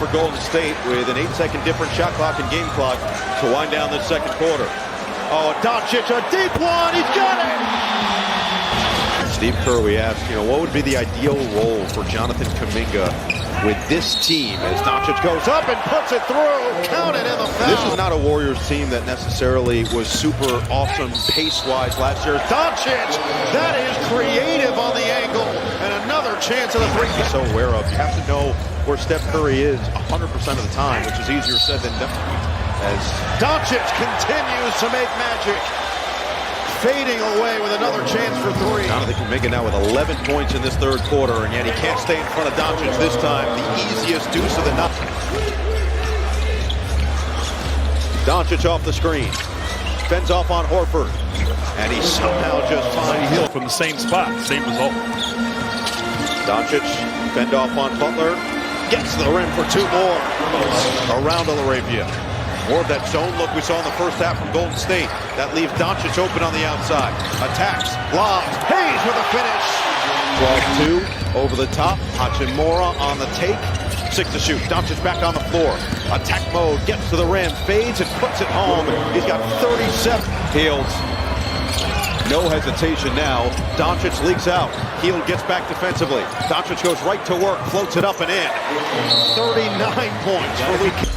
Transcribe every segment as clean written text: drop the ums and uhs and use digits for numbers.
for Golden State with an 8-second different shot clock and game clock to wind down this second quarter. Oh, DONCIC, a deep one, he's got it! Steve Kerr, we asked, what would be the ideal role for Jonathan Kuminga with this team as DONCIC goes up and puts it through, count it in the foul. This is not a Warriors team that necessarily was super awesome pace-wise last year. DONCIC, that is creative on the angle, and another chance of the three. So aware of, you have to know where Steph Curry is 100% of the time, which is easier said than done. As DONCIC continues to make magic, fading away with another chance for three. Jonathan Kuminga now with 11 points in this third quarter, and yet he can't stay in front of DONCIC this time. The easiest deuce of the night. DONCIC off the screen, fends off on Horford, and he somehow just finds from the same spot, same result. DONCIC fend off on Butler, gets to the rim for two more. Around Arabia. More of that zone look we saw in the first half from Golden State. That leaves DONCIC open on the outside. Attacks, lobs, Hayes with a finish. 12-2 over the top. Hachimura on the take. 6 to shoot. DONCIC back on the floor. Attack mode, gets to the rim, fades and puts it home. He's got 37. Hield. No hesitation now. DONCIC leaks out. Hield gets back defensively. DONCIC goes right to work, floats it up and in. 39 points for Luka.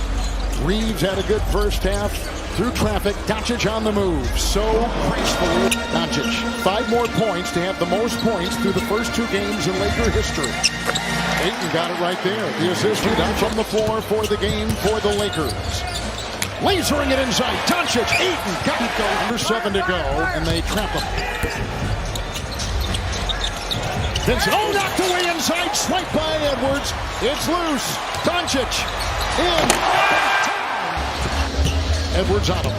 Reeves had a good first half through traffic. DONCIC on the move. So gracefully. DONCIC, 5 more points to have the most points through the first 2 games in Laker history. Ayton got it right there. The assist from the floor for the game for the Lakers. Lasering it inside. DONCIC, Ayton got it. Under 7 to go, and they trap him. Vincent, knocked away inside. Swipe by Edwards. It's loose. DONCIC in. Edwards on him.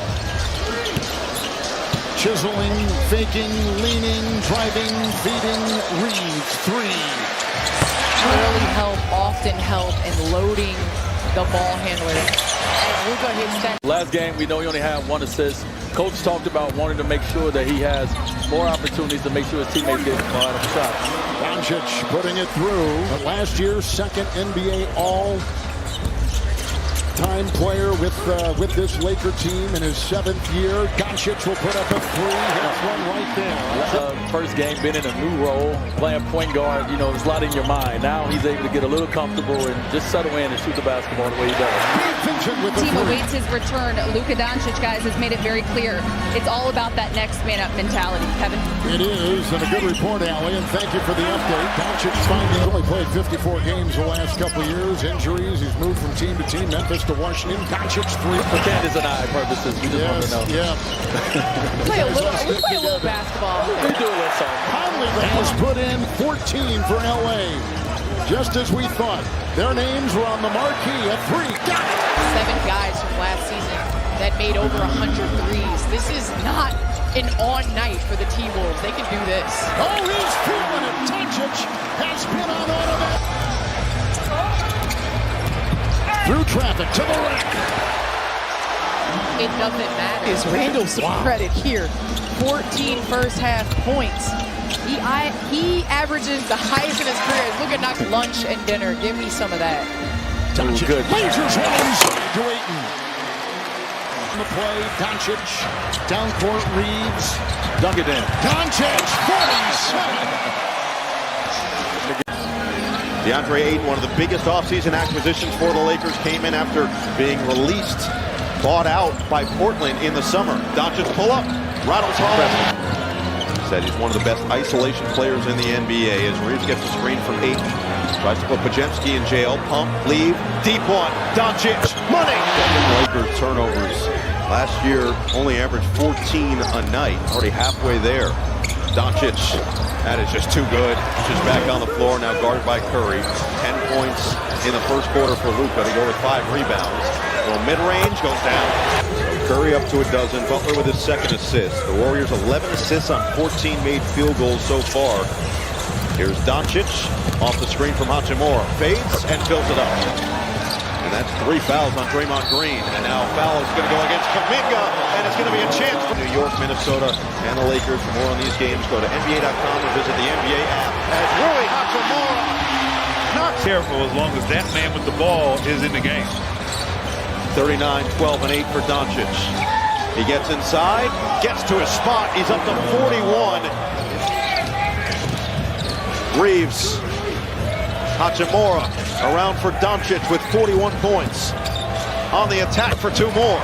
Chiseling, faking, leaning, driving, feeding, Reeves, 3. Rarely help, often help in loading the ball handler. And LUKA hits that. Last game, we know he only had 1 assist. Coach talked about wanting to make sure that he has more opportunities to make sure his teammates get a shot. DONCIC putting it through. But last year's second NBA all-time player with this Laker team in his 7th year. DONCIC will put up a 3. Hits one right there. First game, been in a new role, playing point guard. There's a lot in your mind. Now he's able to get a little comfortable and just settle in and shoot the basketball the way he does. The team awaits his return. LUKA Doncic, guys, has made it very clear. It's all about that next man up mentality. Kevin? It is, and a good report, Allie, and thank you for the update. DONCIC finally only played 54 games the last couple of years. Injuries, he's moved from team to team. Memphis to Washington. DONCIC 3. For Candace and I purposes, we just want to know. Yeah. we play a little basketball. We do a little something. Conley has put in 14 for LA. Just as we thought. Their names were on the marquee at 3. Got it! 7 guys from last season that made over 100 threes. This is not an on night for the T-Wolves. They can do this. Oh, he's feeling it. DONCIC has been on automatic. Through traffic to the rack. It doesn't matter. Is Randall's credit here. 14 first half points. He averages the highest in his career. Look at knock lunch and dinner. Give me some of that. DONCIC lasers one inside to Ayton. On the play, DONCIC, down court, Reeves. Dunk it in. DONCIC, 47. DeAndre Ayton, one of the biggest offseason acquisitions for the Lakers, came in after being released, bought out by Portland in the summer. DONCIC pull up, rattles home. Said he's one of the best isolation players in the NBA as Reeves gets a screen from Ayton. Tries to put Pajemski in jail. Pump, leave, deep one. DONCIC, money! Lakers turnovers. Last year, only averaged 14 a night. Already halfway there. DONCIC, that is just too good. Just back on the floor, now guarded by Curry. 10 points in the first quarter for LUKA to go with 5 rebounds. Well, mid-range goes down. Curry up to a dozen. Butler with his 2nd assist. The Warriors 11 assists on 14 made field goals so far. Here's DONCIC off the screen from Hachimura. Fades and fills it up. And that's 3 fouls on Draymond Green. And now a foul is going to go against Kuminga. And it's going to be a chance for New York, Minnesota, and the Lakers. For more on these games, go to NBA.com or visit the NBA app. As Rui Hachimura Not careful as long as that man with the ball is in the game. 39, 12, and 8 for Doncic. He gets inside, gets to his spot. He's up to 41. Reeves, Hachimura around for Doncic with 41 points. On the attack for 2 more.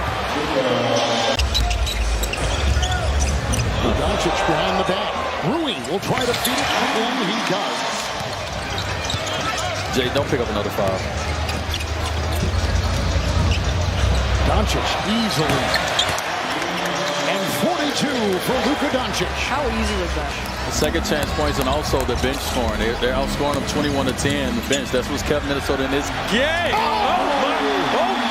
Doncic behind the back. Rui will try to feed it, and he does. Jay, don't pick up another foul. Doncic easily. And 42 for Luka Doncic. How easy was that? Second chance points and also the bench scoring. They're outscoring them 21-10. The bench. That's what's kept Minnesota in this game. Oh my!